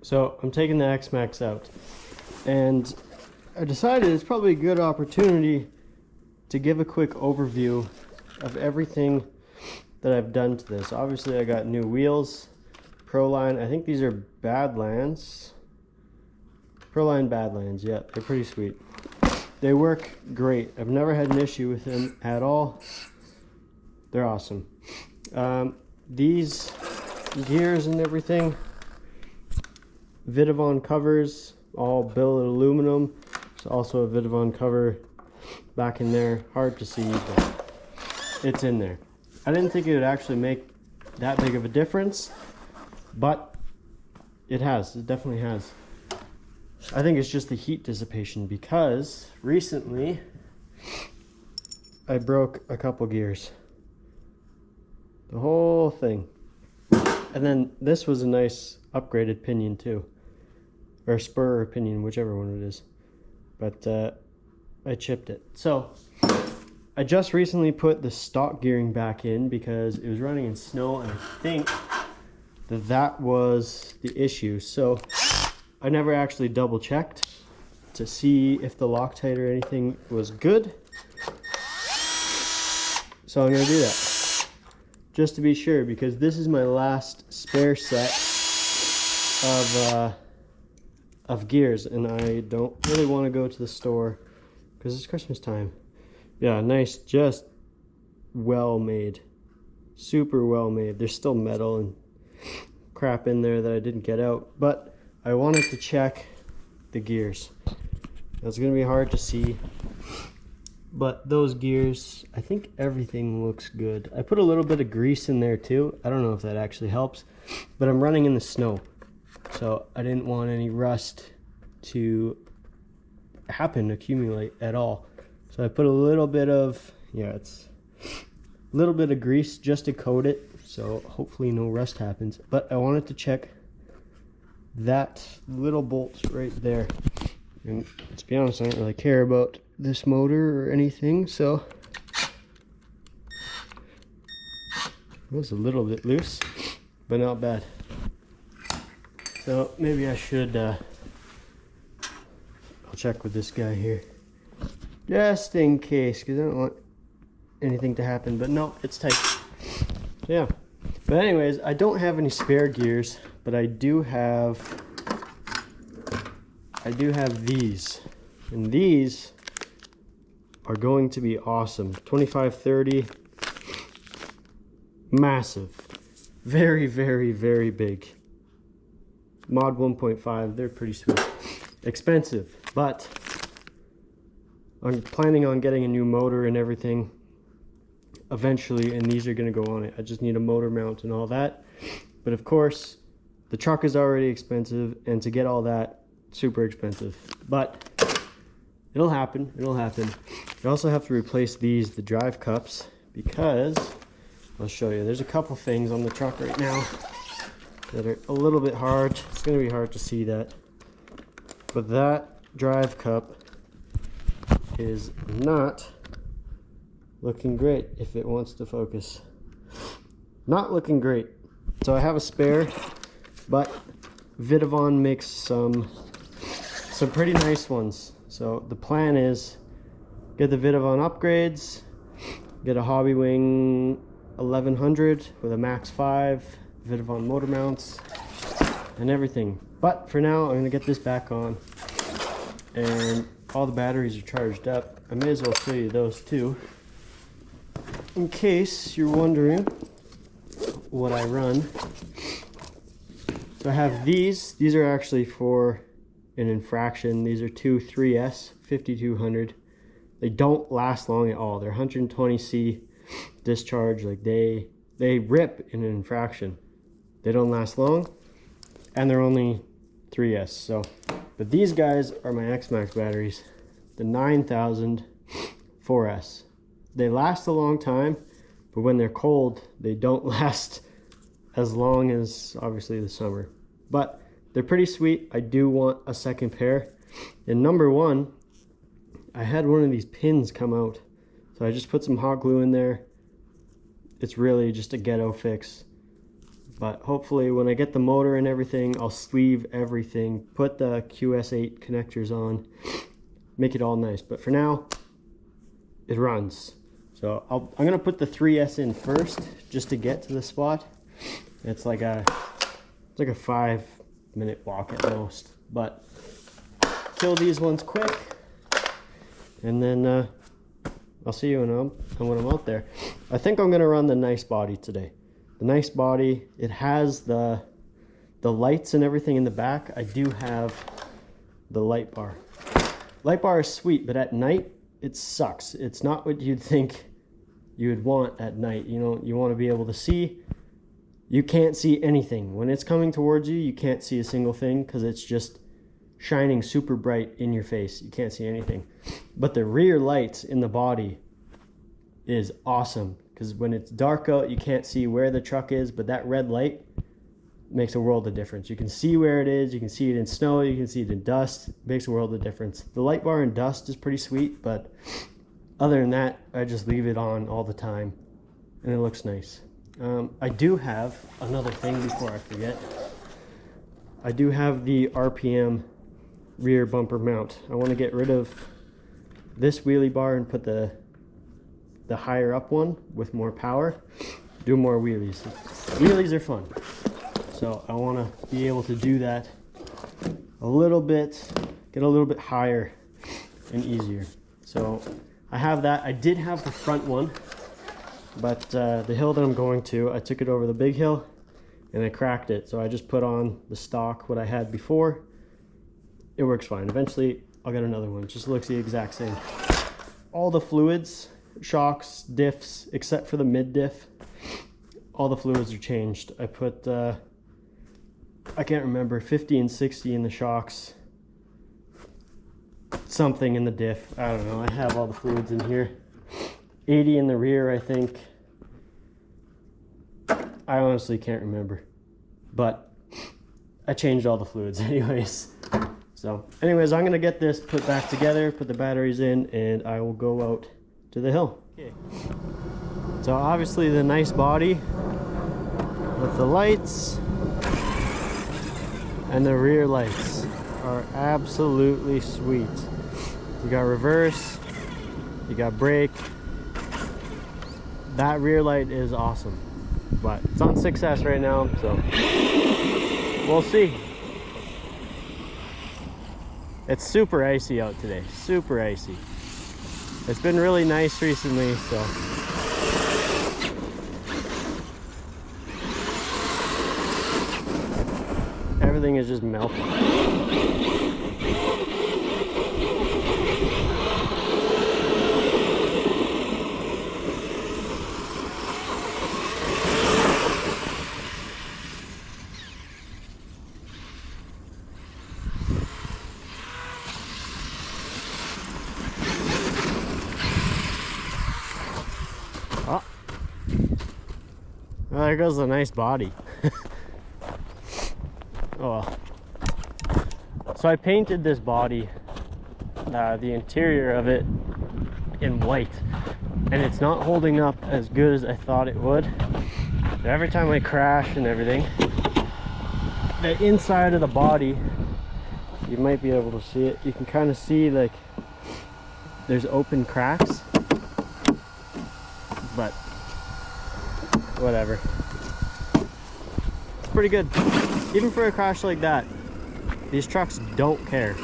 So I'm taking the XMAXX out, and I decided it's probably a good opportunity to give a quick overview of everything that I've done to this. Obviously I got new wheels, Proline. I think these are Badlands. Proline Badlands, yeah, they're pretty sweet. They work great. I've never had an issue with them at all. They're awesome. These gears and everything, Vidavon covers, all billet aluminum. There's also a Vidavon cover back in there. Hard to see, but it's in there. I didn't think it would actually make that big of a difference, but it has. It definitely has. I think it's just the heat dissipation, because recently I broke a couple gears. The whole thing. And then this was a nice upgraded pinion too. Or spur or pinion, whichever one it is. But I chipped it. So I just recently put the stock gearing back in because it was running in snow, and I think that was the issue. So I never actually double checked to see if the Loctite or anything was good. So I'm gonna do that, just to be sure, because this is my last spare set of gears, and I don't really want to go to the store because it's Christmas time. Yeah, nice, just well made, super well made. There's still metal and crap in there that I didn't get out, but I wanted to check the gears. It's gonna be hard to see, but those gears, I think everything looks good. I put a little bit of grease in there too. I don't know if that actually helps, but I'm running in the snow, so I didn't want any rust to accumulate at all. So I put a little bit of, it's a little bit of grease just to coat it, so hopefully no rust happens. But I wanted to check that little bolt right there. And to be honest, I don't really care about this motor or anything, so it was a little bit loose, but not bad. So maybe I should I'll check with this guy here just in case, because I don't want anything to happen. But no, it's tight. So yeah, but anyways, I don't have any spare gears, but I do have these, and these are going to be awesome. 2530, massive, very, very, very big. Mod 1.5, they're pretty sweet. Expensive, but I'm planning on getting a new motor and everything eventually, and these are going to go on it. I just need a motor mount and all that. But of course, the truck is already expensive, and to get all that, super expensive. But it'll happen, it'll happen. I also have to replace these, the drive cups, because I'll show you, there's a couple things on the truck right now that are a little bit hard. It's going to be hard to see that, but that drive cup is not looking great. If it wants to focus, not looking great. So I have a spare, but Vidavon makes some pretty nice ones. So the plan is get the Vidavon upgrades, get a Hobby Wing 1100 with a Max 5, Vidavon motor mounts, and everything. But for now, I'm gonna get this back on, and all the batteries are charged up. I may as well show you those too, in case you're wondering what I run. So I have these are actually for an infraction. These are two 3S 5200. They don't last long at all. They're 120C discharge. Like they rip in an infraction. They don't last long, and they're only 3S. So, but these guys are my XMAXX batteries, the 9000 4S. They last a long time, but when they're cold, they don't last as long as obviously the summer. But they're pretty sweet. I do want a second pair. And number one, I had one of these pins come out, so I just put some hot glue in there. It's really just a ghetto fix. But hopefully when I get the motor and everything, I'll sleeve everything, put the QS8 connectors on, make it all nice. But for now, it runs. So I'm gonna put the 3S in first just to get to the spot. It's like a 5-minute walk at most, but kill these ones quick, and then I'll see you when I'm out there. I think I'm gonna run the nice body today. The nice body, it has the lights and everything in the back. I do have the light bar. Light bar is sweet, but at night it sucks. It's not what you'd think you would want at night. You know, you want to be able to see. You can't see anything. When it's coming towards you, you can't see a single thing because it's just shining super bright in your face. You can't see anything. But the rear lights in the body is awesome because when it's dark out, you can't see where the truck is, but that red light makes a world of difference. You can see where it is, you can see it in snow, you can see it in dust. It makes a world of difference. The light bar in dust is pretty sweet, but other than that, I just leave it on all the time and it looks nice. I do have another thing before I forget. I do have the RPM rear bumper mount. I want to get rid of this wheelie bar and put the higher up one with more power. Do more wheelies. Wheelies are fun. So I want to be able to do that a little bit, get a little bit higher and easier. So I have that. I did have the front one, but the hill that I'm going to, I took it over the big hill and I cracked it. So I just put on the stock, what I had before. It works fine. Eventually I'll get another one. It just looks the exact same. All the fluids, shocks, diffs, except for the mid diff, all the fluids are changed. I put, I can't remember, 50 and 60 in the shocks, something in the diff. I don't know. I have all the fluids in here. 80 in the rear, I think. I honestly can't remember. But I changed all the fluids anyways. So anyways, I'm going to get this put back together, put the batteries in, and I will go out to the hill. Okay. So obviously the nice body with the lights and the rear lights are absolutely sweet. You got reverse, you got brake. That rear light is awesome, but it's on 6S right now, so we'll see. It's super icy out today, super icy. It's been really nice recently, so. Everything is just melting. Oh, well, there goes the nice body. Oh well. So I painted this body, the interior of it, in white, and it's not holding up as good as I thought it would. And every time I crash and everything, the inside of the body, you might be able to see it, you can kind of see like there's open cracks, but whatever. It's pretty good. Even for a crash like that, these trucks don't care.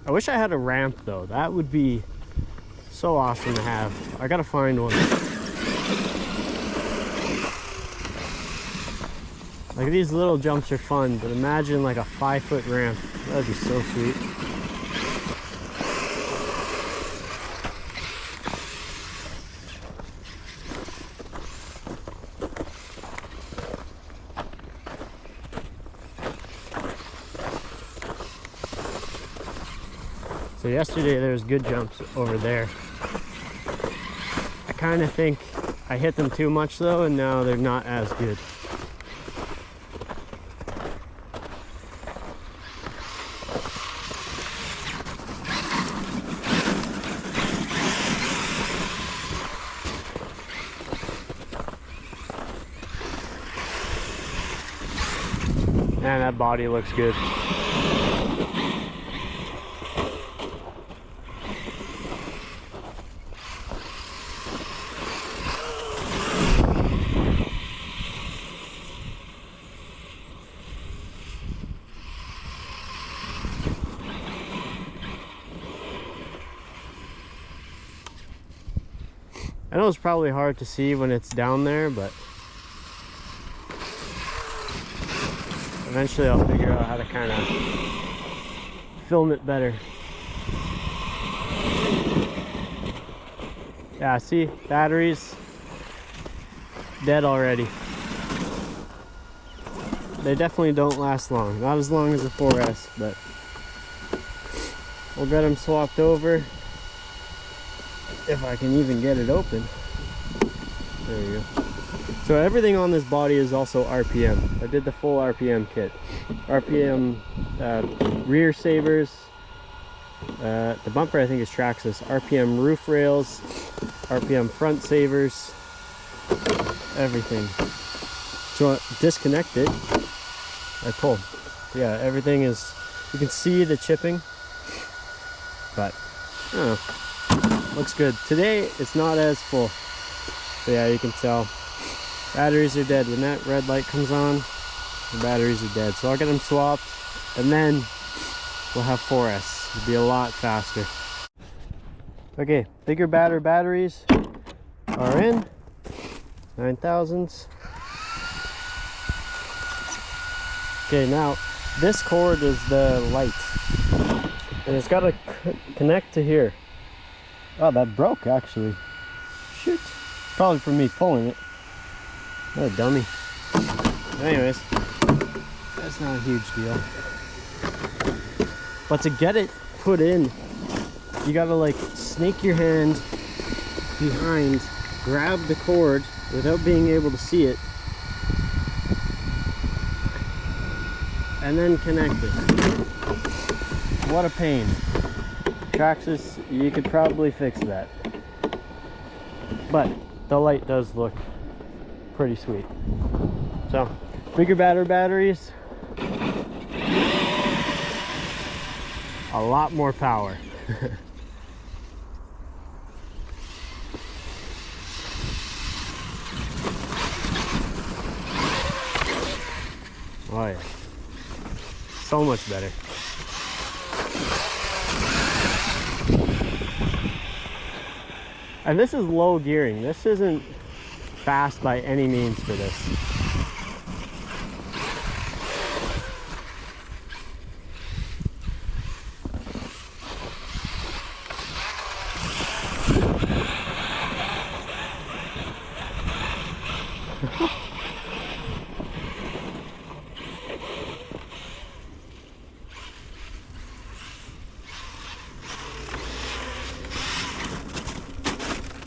I wish I had a ramp though. That would be so awesome to have. I gotta find one. Like, these little jumps are fun, but imagine like a 5-foot ramp. That'd be so sweet. So yesterday there was good jumps over there. I kind of think I hit them too much though, and now they're not as good. Man, that body looks good. I know it's probably hard to see when it's down there, but eventually I'll figure out how to kind of film it better. Yeah, see, batteries dead already. They definitely don't last long. Not as long as the 4S, but we'll get them swapped over. If I can even get it open. There you go. So everything on this body is also RPM. I did the full RPM kit. RPM rear savers. The bumper I think is Traxxas. RPM roof rails. RPM front savers. Everything. So disconnected. I pulled. Yeah, everything is. You can see the chipping, but I don't know. Looks good. Today it's not as full. So yeah, you can tell. Batteries are dead. When that red light comes on, the batteries are dead. So I'll get them swapped and then we'll have 4S. It'll be a lot faster. Okay, bigger batteries are in. 9000s. Okay, now this cord is the light. And it's got to connect to here. Oh, that broke actually. Shoot. Probably from me pulling it. What a dummy. Anyways, that's not a huge deal. But to get it put in, you gotta like snake your hand behind, grab the cord without being able to see it, and then connect it. What a pain. Traxxas, you could probably fix that. But the light does look pretty sweet. So, bigger batteries. A lot more power. Oh yeah. So much better. And this is low gearing. This isn't fast by any means for this.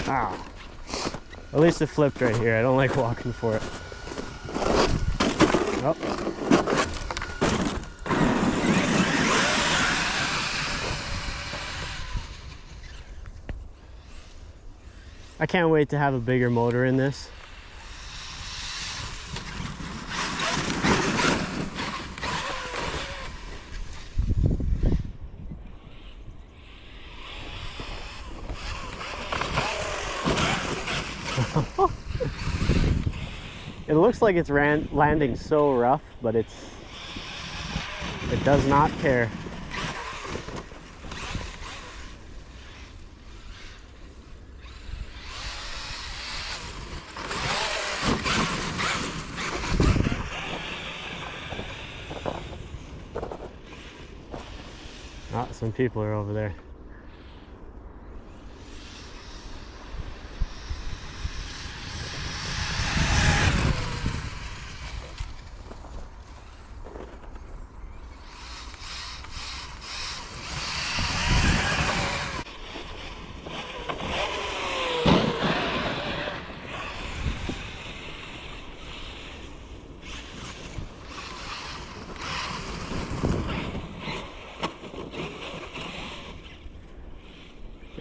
Ah, at least it flipped right here. I don't like walking for it. Oh. I can't wait to have a bigger motor in this. It looks like it's landing so rough, but it does not care. Ah, some people are over there.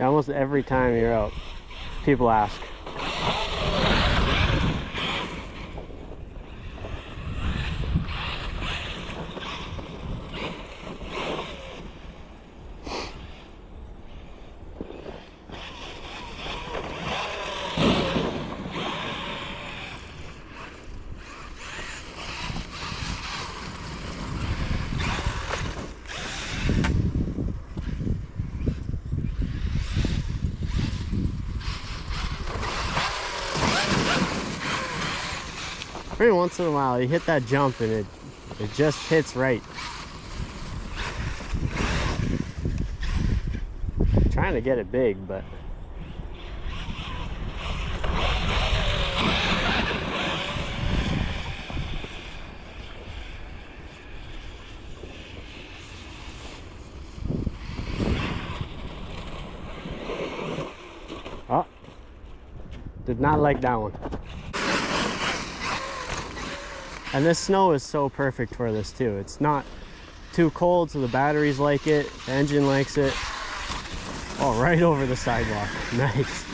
Almost every time you're out, people ask. Every once in a while you hit that jump and it just hits right. I'm trying to get it big, but oh, did not like that one. And this snow is so perfect for this too. It's not too cold, so the batteries like it, the engine likes it. Oh, right over the sidewalk. Nice.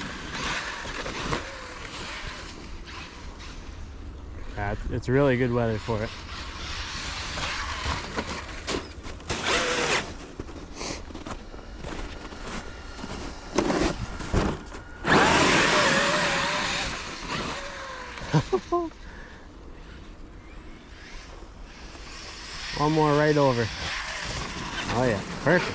Yeah, it's really good weather for it. One more right over. Oh yeah, perfect.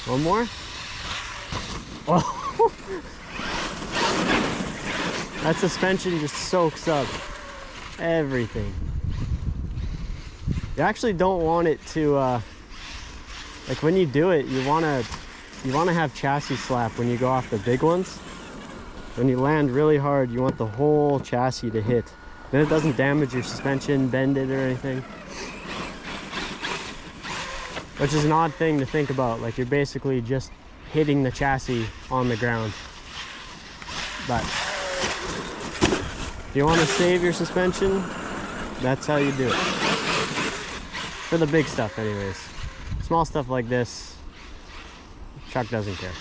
One more. Oh, that suspension just soaks up everything. You actually don't want it to, like when you do it, you want to have chassis slap when you go off the big ones. When you land really hard, you want the whole chassis to hit. Then it doesn't damage your suspension, bend it or anything. Which is an odd thing to think about. Like you're basically just hitting the chassis on the ground. But if you want to save your suspension, that's how you do it. For the big stuff anyways. Small stuff like this, Chuck doesn't care.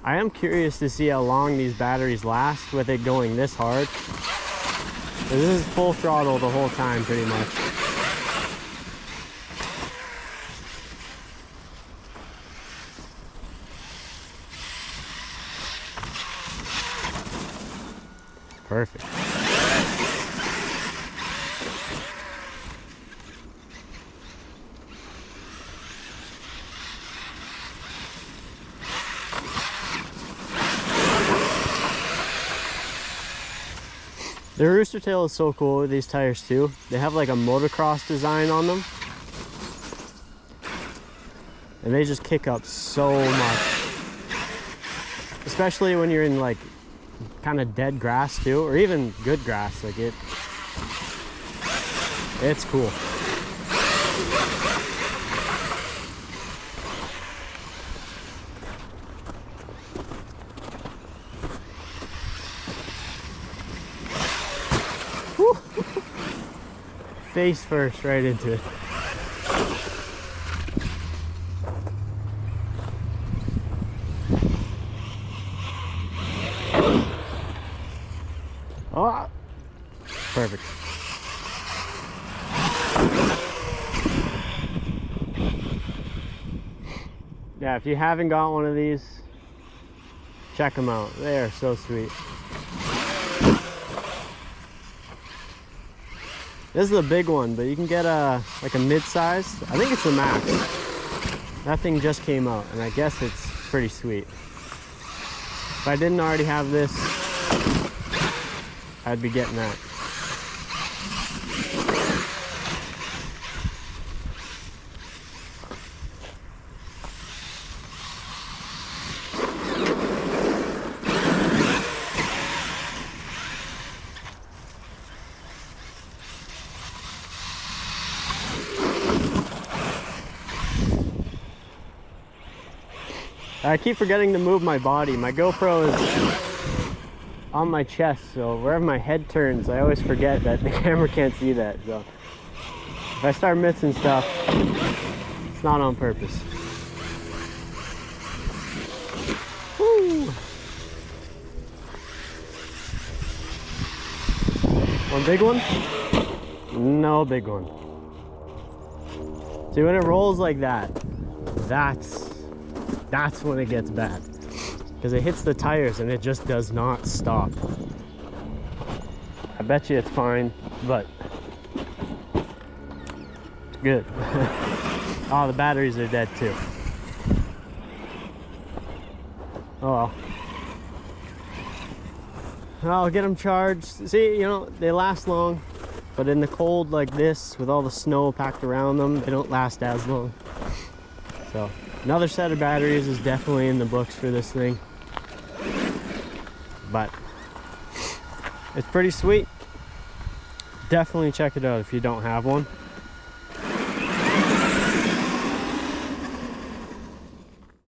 I am curious to see how long these batteries last with it going this hard. This is full throttle the whole time pretty much. Perfect. The Rooster Tail is so cool with these tires too. They have like a motocross design on them. And they just kick up so much. Especially when you're in like kind of dead grass too, or even good grass. Like it's cool. Face first right into it. Oh, perfect. Yeah, if you haven't got one of these, check them out. They are so sweet. This is a big one, but you can get like a mid-size. I think it's the Max. That thing just came out, and I guess it's pretty sweet. If I didn't already have this, I'd be getting that. I keep forgetting to move my body. My GoPro is on my chest, so wherever my head turns, I always forget that the camera can't see that. So if I start missing stuff, it's not on purpose. Woo. One big one? No big one. See, when it rolls like that, that's when it gets bad, because it hits the tires and it just does not stop. I bet you it's fine, but good. Oh, the batteries are dead too. Oh well. I'll get them charged. See, you know, they last long, but in the cold like this, with all the snow packed around them, they don't last as long. So another set of batteries is definitely in the books for this thing, but it's pretty sweet. Definitely check it out if you don't have one.